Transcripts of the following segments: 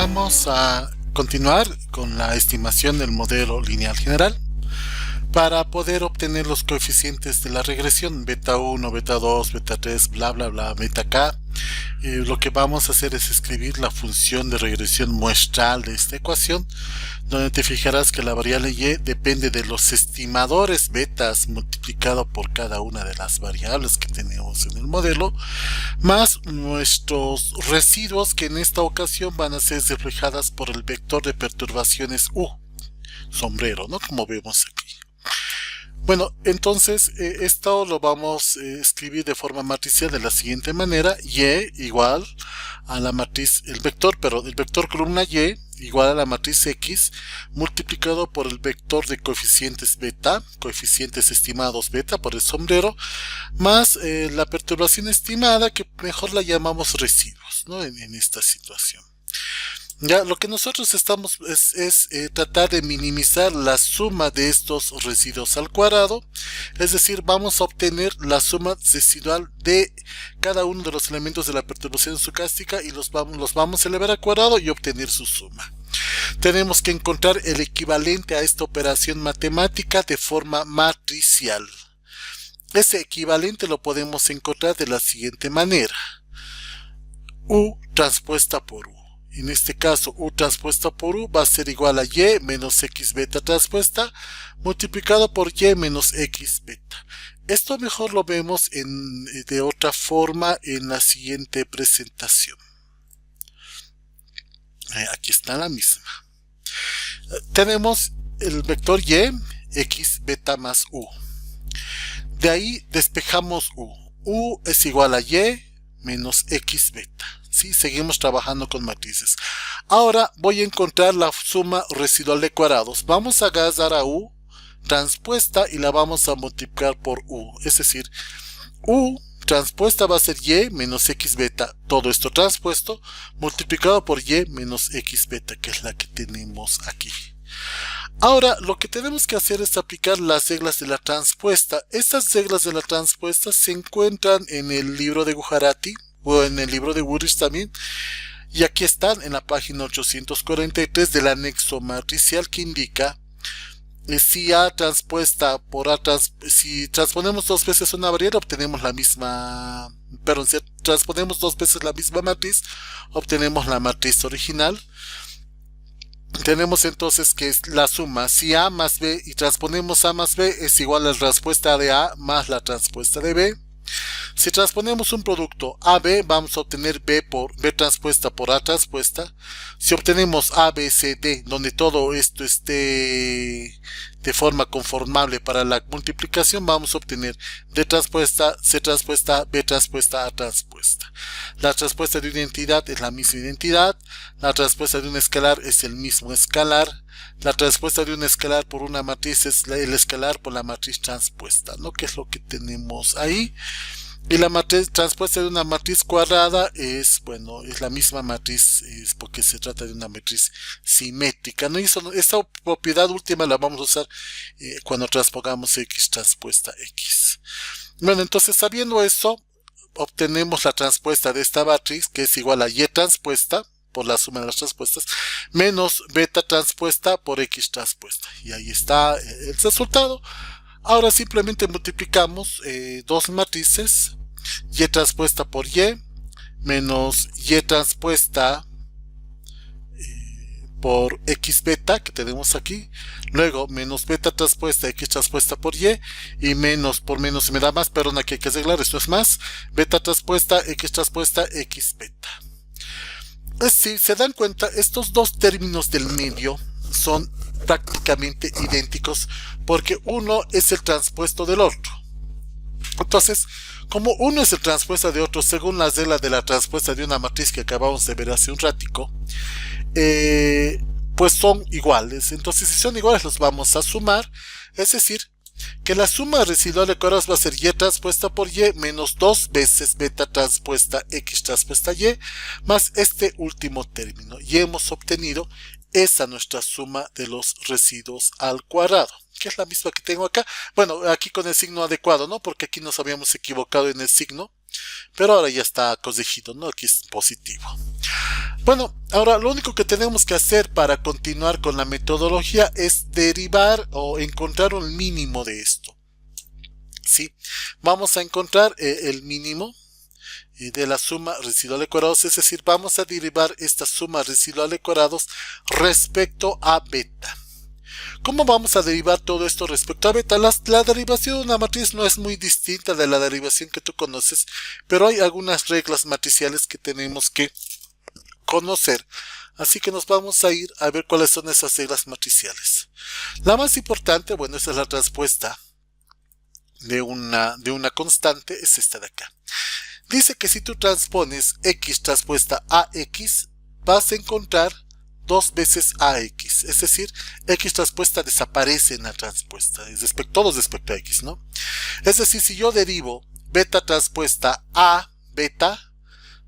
Vamos a continuar con la estimación del modelo lineal general para poder obtener los coeficientes de la regresión beta 1, beta 2, beta 3, bla bla bla, beta k. Lo que vamos a hacer es escribir la función de regresión muestral de esta ecuación, donde te fijarás que la variable y depende de los estimadores betas multiplicado por cada una de las variables que tenemos en el modelo, más nuestros residuos, que en esta ocasión van a ser reflejadas por el vector de perturbaciones U, sombrero, ¿no? Como vemos aquí. Bueno, entonces esto lo vamos a escribir de forma matricial de la siguiente manera: y igual a la matriz, el vector columna y igual a la matriz x multiplicado por el vector de coeficientes beta, coeficientes estimados beta por el sombrero, más la perturbación estimada, que mejor la llamamos residuos, ¿no? En esta situación. Ya, lo que nosotros estamos es tratar de minimizar la suma de estos residuos al cuadrado, es decir, vamos a obtener la suma residual de cada uno de los elementos de la perturbación estocástica y los vamos a elevar al cuadrado y obtener su suma. Tenemos que encontrar el equivalente a esta operación matemática de forma matricial. Ese equivalente lo podemos encontrar de la siguiente manera: U transpuesta por U. En este caso, U transpuesta por U va a ser igual a Y menos X beta transpuesta multiplicado por Y menos X beta. Esto mejor lo vemos de otra forma en la siguiente presentación. Aquí está la misma. Tenemos el vector Y, X beta más U. De ahí despejamos U. U es igual a Y menos X beta. ¿Sí? Seguimos trabajando con matrices. Ahora voy a encontrar la suma residual de cuadrados. Vamos a agarrar a U transpuesta y la vamos a multiplicar por U. Es decir, U transpuesta va a ser Y menos X beta, todo esto transpuesto, multiplicado por Y menos X beta, que es la que tenemos aquí. Ahora lo que tenemos que hacer es aplicar las reglas de la transpuesta. Estas reglas de la transpuesta se encuentran en el libro de Gujarati, o en el libro de Woolrich también, y aquí están en la página 843 del anexo matricial, que indica si A transpuesta por A, si transponemos dos veces una variable obtenemos la misma, perdón, si transponemos dos veces la misma matriz obtenemos la matriz original. Tenemos entonces que es la suma, si A más B y transponemos A más B es igual a la transpuesta de A más la transpuesta de B. Si transponemos un producto AB, vamos a obtener B transpuesta por A transpuesta. Si obtenemos A, B, C, D, donde todo esto esté de forma conformable para la multiplicación, vamos a obtener D transpuesta, C transpuesta, B transpuesta, A transpuesta. La transpuesta de una identidad es la misma identidad. La transpuesta de un escalar es el mismo escalar. La transpuesta de un escalar por una matriz es el escalar por la matriz transpuesta, ¿no? Que es lo que tenemos ahí. Y la matriz transpuesta de una matriz cuadrada es, bueno, es la misma matriz, es porque se trata de una matriz simétrica, ¿no? Y esta propiedad última la vamos a usar cuando transpongamos X transpuesta X. Bueno, entonces sabiendo eso, obtenemos la transpuesta de esta matriz, que es igual a Y transpuesta, por la suma de las transpuestas, menos beta transpuesta por X transpuesta. Y ahí está el resultado. Ahora simplemente multiplicamos dos matrices, Y transpuesta por Y, menos Y transpuesta por X beta, que tenemos aquí, luego menos beta transpuesta X transpuesta por Y, y menos por menos me da más, perdón, aquí hay que arreglar, esto es más, beta transpuesta X beta. Si se dan cuenta, estos dos términos del medio son prácticamente idénticos porque uno es el transpuesto del otro. Entonces, como uno es el transpuesto de otro según las reglas de la transpuesta de una matriz que acabamos de ver hace un ratico, pues son iguales. Entonces, si son iguales los vamos a sumar, es decir, que la suma residual de cuadrados va a ser Y transpuesta por Y menos 2 veces beta transpuesta X transpuesta Y más este último término, y hemos obtenido esa nuestra suma de los residuos al cuadrado, que es la misma que tengo acá. Bueno, aquí con el signo adecuado, ¿no? Porque aquí nos habíamos equivocado en el signo, pero ahora ya está corregido, ¿no? Aquí es positivo. Bueno, ahora lo único que tenemos que hacer para continuar con la metodología es derivar o encontrar un mínimo de esto. ¿Sí? Vamos a encontrar el mínimo de la suma residual de cuadrados, es decir, vamos a derivar esta suma residual de cuadrados respecto a beta. ¿Cómo vamos a derivar todo esto respecto a beta? La derivación de una matriz no es muy distinta de la derivación que tú conoces, pero hay algunas reglas matriciales que tenemos que conocer. Así que nos vamos a ir a ver cuáles son esas reglas matriciales. La más importante, bueno, esa es la transpuesta de una constante, es esta de acá. Dice que si tú transpones x transpuesta a x, vas a encontrar dos veces ax, es decir, x transpuesta desaparece en la transpuesta, todo respecto a x, ¿no? Es decir, si yo derivo beta transpuesta a beta,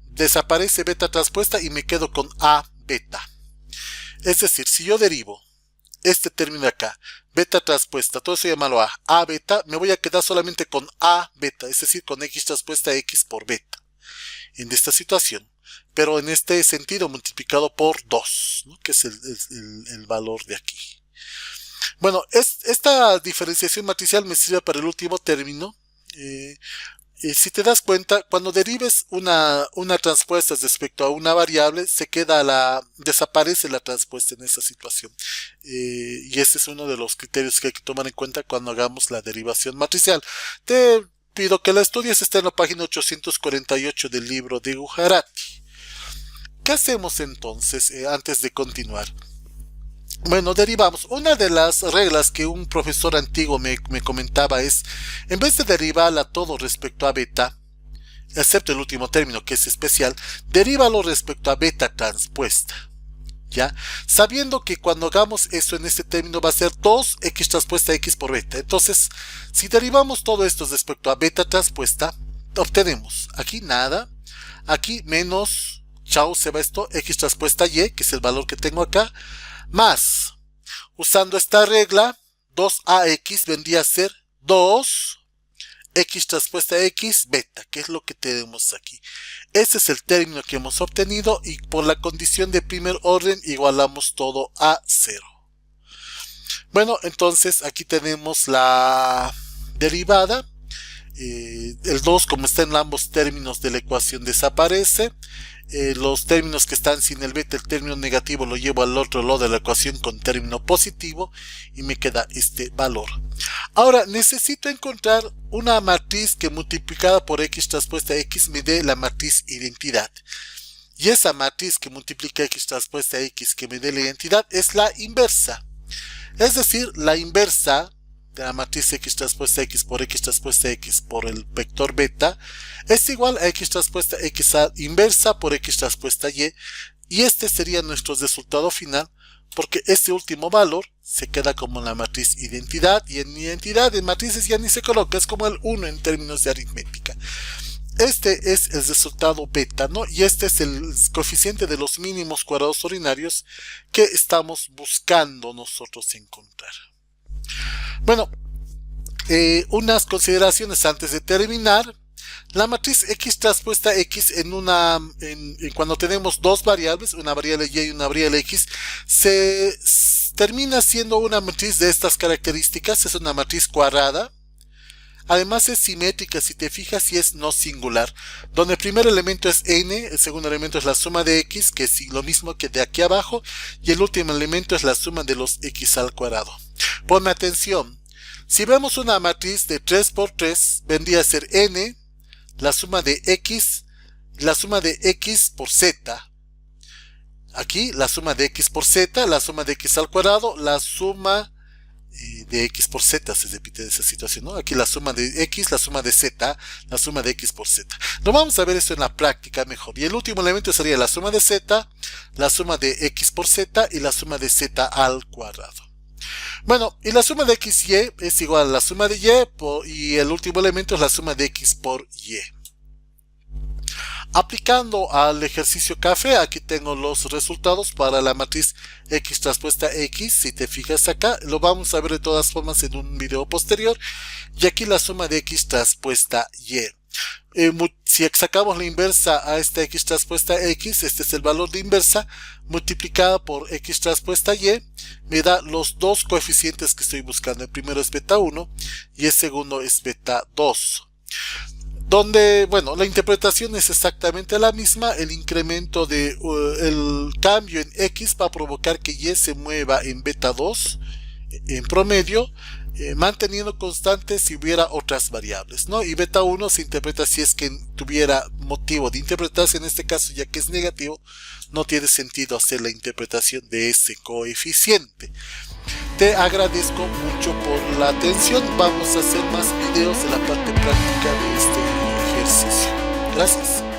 desaparece beta transpuesta y me quedo con a beta. Es decir, si yo derivo este término de acá, beta transpuesta, todo eso llámalo a beta, me voy a quedar solamente con a beta, es decir, con x transpuesta x por beta, en esta situación, pero en este sentido multiplicado por 2, ¿no? Que es el valor de aquí. Bueno, esta diferenciación matricial me sirve para el último término. Si te das cuenta, cuando derives una transpuesta respecto a una variable, desaparece la transpuesta en esa situación. Y ese es uno de los criterios que hay que tomar en cuenta cuando hagamos la derivación matricial. Te pido que la estudies, está en la página 848 del libro de Gujarati. ¿Qué hacemos entonces antes de continuar? Bueno, derivamos. Una de las reglas que un profesor antiguo me comentaba es, en vez de derivarla todo respecto a beta, excepto el último término que es especial, derívalo respecto a beta transpuesta. ¿Ya? Sabiendo que cuando hagamos eso en este término va a ser 2x transpuesta x por beta. Entonces, si derivamos todo esto respecto a beta transpuesta, obtenemos aquí nada, aquí menos, chao, se va esto, x transpuesta y, que es el valor que tengo acá, más, usando esta regla, 2ax vendría a ser 2x transpuesta x beta, que es lo que tenemos aquí. Ese es el término que hemos obtenido y por la condición de primer orden igualamos todo a 0. Bueno, entonces aquí tenemos la derivada. El 2, como está en ambos términos de la ecuación, desaparece. Los términos que están sin el beta, el término negativo lo llevo al otro lado de la ecuación con término positivo y me queda este valor. Ahora necesito encontrar una matriz que multiplicada por x transpuesta x me dé la matriz identidad. Y esa matriz que multiplica x transpuesta x que me dé la identidad es la inversa. Es decir, la inversa de la matriz x transpuesta x por el vector beta es igual a x transpuesta x inversa por x transpuesta y este sería nuestro resultado final, porque este último valor se queda como la matriz identidad, y en identidad en matrices ya ni se coloca, es como el 1 en términos de aritmética. Este es el resultado beta, ¿no? Y este es el coeficiente de los mínimos cuadrados ordinarios que estamos buscando nosotros encontrar. Bueno, unas consideraciones antes de terminar. La matriz x transpuesta x cuando tenemos dos variables, una variable y y una variable x, se termina siendo una matriz de estas características. Es una matriz cuadrada. Además es simétrica, si te fijas, y es no singular, donde el primer elemento es n, el segundo elemento es la suma de x, que es lo mismo que de aquí abajo, y el último elemento es la suma de los x al cuadrado. Ponme atención, si vemos una matriz de 3 por 3, vendría a ser n, la suma de x por z. Aquí la suma de x por z, la suma de x al cuadrado, la suma de x por z se repite de esa situación, ¿no? Aquí la suma de x, la suma de z, la suma de x por z. Lo vamos a ver esto en la práctica mejor. Y el último elemento sería la suma de z, la suma de x por z y la suma de z al cuadrado. Bueno, y la suma de x y es igual a la suma de y el último elemento es la suma de x por y. Aplicando al ejercicio café, aquí tengo los resultados para la matriz x transpuesta x. Si te fijas acá, lo vamos a ver de todas formas en un video posterior. Y aquí la suma de x transpuesta y. Si sacamos la inversa a esta x traspuesta x, este es el valor de inversa, multiplicada por x traspuesta y, me da los dos coeficientes que estoy buscando. El primero es beta 1 y el segundo es beta 2. Donde, bueno, la interpretación es exactamente la misma. El incremento de el cambio en x va a provocar que y se mueva en beta 2 en promedio, manteniendo constante si hubiera otras variables, ¿no? Y beta 1 se interpreta si es que tuviera motivo de interpretarse. En este caso, ya que es negativo, no tiene sentido hacer la interpretación de ese coeficiente. Te agradezco mucho por la atención. Vamos a hacer más videos de la parte práctica de este ejercicio. Gracias.